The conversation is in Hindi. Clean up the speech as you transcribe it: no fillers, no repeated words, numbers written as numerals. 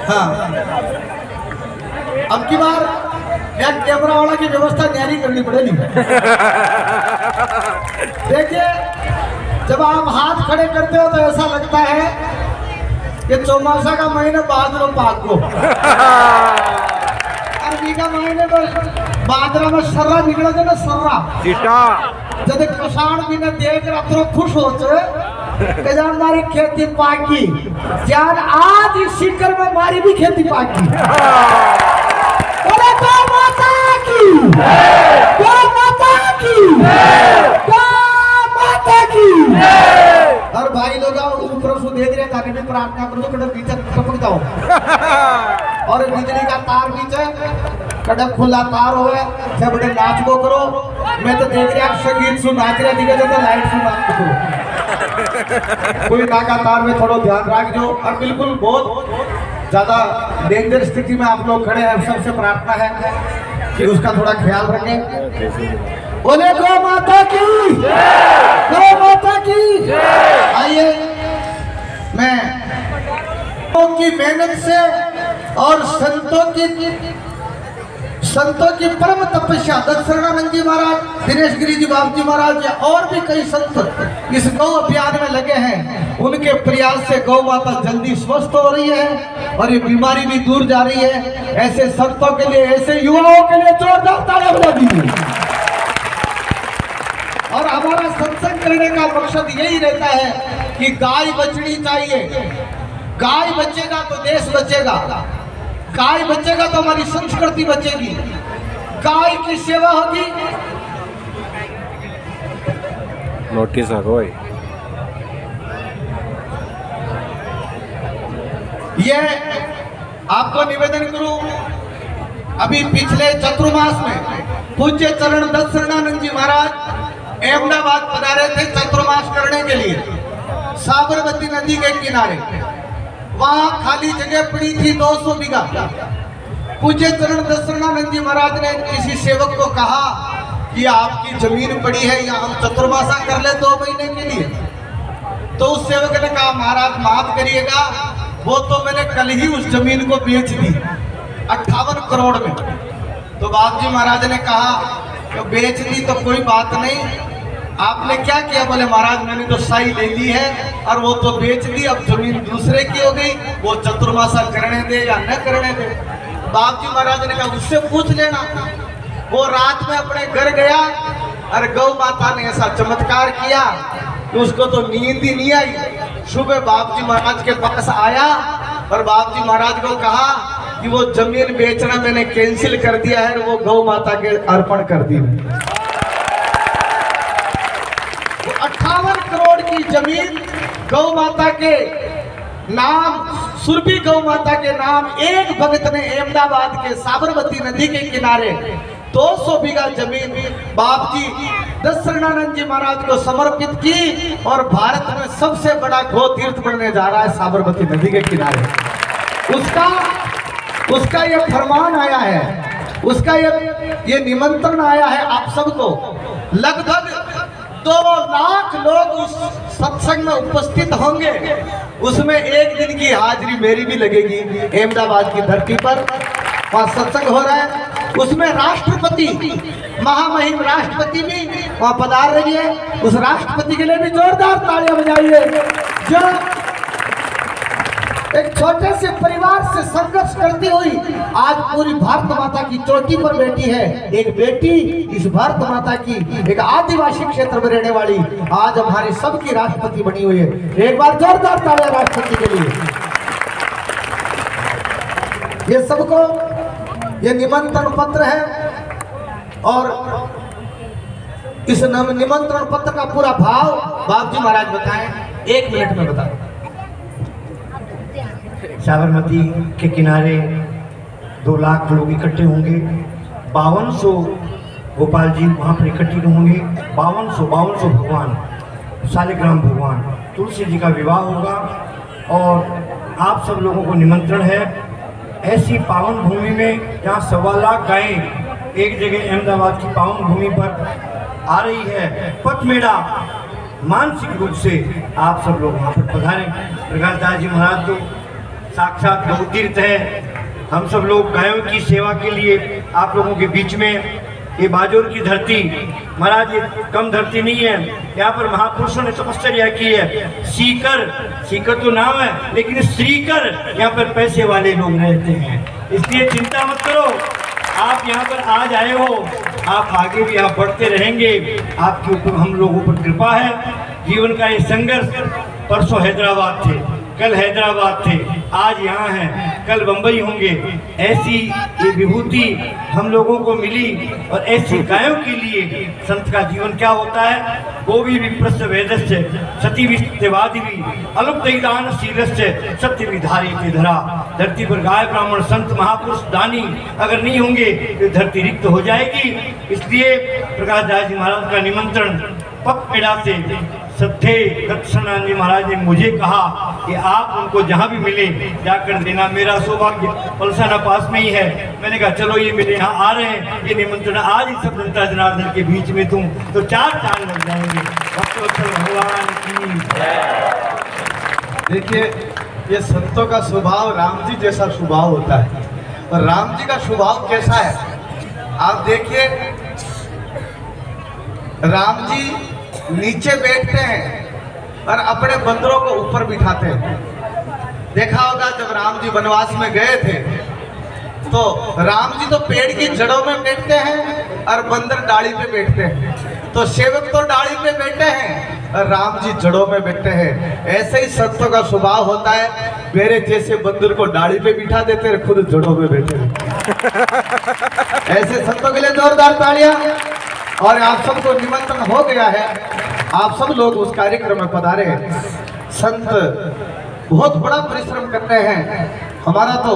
हाँ, अब की बार एक कैमरा वाला की व्यवस्था न्यारी करनी पड़ेगी। देखिए, जब आप हाथ खड़े करते हो तो ऐसा लगता है कि चौमासा का महीने बादलों पाक को, अरबी का महीने में बादरा में सर्रा निकल जाए ना, सर्रा जब किसान भी ने देख रहा तो खुश होते कि जान हमारी खेती पाकी, जान आज इस शिखर में हमारी भी खेती पाकी। बोले गौ माता की, गौ माता की, गौ माता की। और भाई लोग ऊपर से देख रहे ताकि भी प्रार्थना करो तो कड़क भीतर टपक जाओ। और बिजली का तार नीचे कड़क खुला तार हो सब बड़े नाच को करो। मैं तो देख रहा संगीत सुन नाच रहा दिखे तो लाइट सुन नाच करो। कोई नाका तार में थोड़ा ध्यान रख जो। और बिल्कुल बहुत ज्यादा डेंजर स्थिति में आप लोग खड़े हैं, सबसे प्रार्थना है कि उसका थोड़ा ख्याल रखें। बोले गौ माता की, गौ माता की। आइए, मैं की मेहनत से और संतों की परम तपस्या दत्सरणानंद जी महाराज, दिनेश गिरी जी बाबू जी महाराज और भी कई संत इस गौ अभियान में लगे हैं। उनके प्रयास से गौ माता जल्दी स्वस्थ हो रही है और ये बीमारी भी दूर जा रही है। ऐसे संतों के लिए, ऐसे युवाओं के लिए जोरदार तालियां बजा दीजिए। और हमारा सत्संग करने का मकसद यही रहता है कि गाय बचनी चाहिए। गाय बचेगा तो देश बचेगा, गाय बचेगा तो हमारी संस्कृति बचेगी। गाय की सेवा होगी। नोटिस आ गई। ये आपको निवेदन करूं, अभी पिछले चतुर्मास में पूज्य चरण दत्सरणानंद जी महाराज अहमदाबाद पधारे थे चतुर्मास करने के लिए। साबरमती नदी के किनारे वहां खाली जगह पड़ी थी 200 बीघा। पूज्य चरण दत्सरणानंद जी महाराज ने किसी सेवक को कहा कि आपकी जमीन पड़ी है, यहाँ हम चतुर्मासा कर ले 2 महीने के लिए। तो उस सेवक ने कहा महाराज माफ करिएगा, वो तो मैंने कल ही उस जमीन को बेच दी 58 करोड़ में। तो बाप जी महाराज ने कहा तो बेच दी तो कोई बात नहीं, आपने क्या किया? बोले महाराज मैंने तो सही ले ली है और वो तो बेच दी, अब जमीन दूसरे की हो गई, वो चतुर्मासा करने दे या न करने दे। बाप जी महाराज ने कहा उससे पूछ लेना। वो रात में अपने घर गया और गौ माता ने ऐसा चमत्कार किया कि उसको तो नींद ही नहीं आई। सुबह बाप जी महाराज के पास आया और बाप जी महाराज को कहा कि वो जमीन बेचना मैंने कैंसिल कर दिया है, वो गौ माता के अर्पण कर दी। 58 करोड़ की जमीन गौ माता के नाम, सुरभि गौ माता के नाम एक भक्त ने अहमदाबाद के साबरमती नदी के किनारे 200 बीघा जमीन बाप जी दत्सरणानंद जी महाराज को समर्पित की और भारत में सबसे बड़ा गौ तीर्थ बनने जा रहा है साबरमती नदी के किनारे। उसका ये फरमान आया है, उसका ये निमंत्रण आया है आप सबको। लगभग 2 लाख लोग उस सत्संग में उपस्थित होंगे। उसमें एक दिन की हाजिरी मेरी भी लगेगी। अहमदाबाद की धरती पर वहाँ सत्संग हो रहा है, उसमें राष्ट्रपति, महामहिम राष्ट्रपति भी वहाँ पधार रही है। उस राष्ट्रपति के लिए भी जोरदार तालियां बजाइए, जो एक छोटे से परिवार से संघर्ष करती हुई आज पूरी भारत माता की चोटी पर बैठी है। एक बेटी इस भारत माता की, एक आदिवासी क्षेत्र में रहने वाली आज हमारी सबकी राष्ट्रपति बनी हुई है। एक बार जोरदार तालियां राष्ट्रपति के लिए। ये सबको ये निमंत्रण पत्र है और इस निमंत्रण पत्र का पूरा भाव बाप जी महाराज बताएं, 1 मिनट में बताएं। साबरमती के किनारे 2 लाख लोग इकट्ठे होंगे। 5200 गोपाल जी वहाँ पर इकट्ठे होंगे। 5200 भगवान, शालिग्राम भगवान, तुलसी जी का विवाह होगा और आप सब लोगों को निमंत्रण है। ऐसी पावन भूमि में जहाँ 1.25 लाख गायें एक जगह अहमदाबाद की पावन भूमि पर आ रही है। पथमेड़ा मानसिक रूप से आप सब लोग वहाँ पर पधारें। प्रकाश दास जी महाराज तो साक्षात गौ तीर्थ है। हम सब लोग गायों की सेवा के लिए आप लोगों के बीच में, ये बाजोर की धरती महाराज ये कम धरती नहीं है, यहाँ पर महापुरुषों ने तपस्या की है। सीकर तो नाम है, लेकिन श्रीकर यहाँ पर पैसे वाले लोग रहते हैं। इसलिए चिंता मत करो, आप यहाँ पर आज आए हो, आप आगे भी यहाँ बढ़ते रहेंगे। आपके ऊपर हम लोगों पर कृपा है। जीवन का ये संघर्ष, परसों हैदराबाद थे, कल हैदराबाद थे, आज यहाँ हैं, कल बम्बई होंगे। ऐसी ये विभूति हम लोगों को मिली, और ऐसी गायों के लिए संत का जीवन क्या होता है। वो भी विप्रस्य वेदस्य सती विस्त्यवादी भी अलुप्तदान शीलस्य सत्य विधारी के धरा। धरती पर गाय ब्राह्मण संत महापुरुष दानी अगर नहीं होंगे तो धरती रिक्त हो जाएगी। इसलिए प्रकाश दास जी महाराज का निमंत्रण पकपेड़ा से सत्य दत्तनारायण जी महाराज ने मुझे कहा कि आप उनको जहाँ भी मिले जाकर देना। मेरा सौभाग्य पलसाना पास में ही है। मैंने कहा चलो ये मेरे यहाँ आ रहे हैं, ये निमंत्रण आज ही सब जनता जनार्दन के बीच में दूं तो 4 चांद लग जाएंगे। भक्तवत्सल भगवान की देखिए, ये संतों का स्वभाव राम जी जैसा स्वभाव होता है। और राम जी का स्वभाव कैसा है आप देखिए। राम जी नीचे बैठते हैं और अपने बंदरों को ऊपर बिठाते हैं। देखा होगा जब राम जी वनवास में गए थे तो राम जी तो पेड़ की जड़ों में बैठते हैं और बंदर डाली पे बैठते हैं। तो सेवक तो डाली पे बैठे हैं और राम जी जड़ों में बैठे हैं। ऐसे ही संतों का स्वभाव होता है। मेरे जैसे बंदर को डाली पे बिठा देते हैं, खुद जड़ों में बैठे हैं। ऐसे संतों के लिए जोरदार तालियां। और आप सबको निमंत्रण हो गया है, आप सब लोग उस कार्यक्रम में पधारे। संत बहुत बड़ा परिश्रम करते हैं। हमारा तो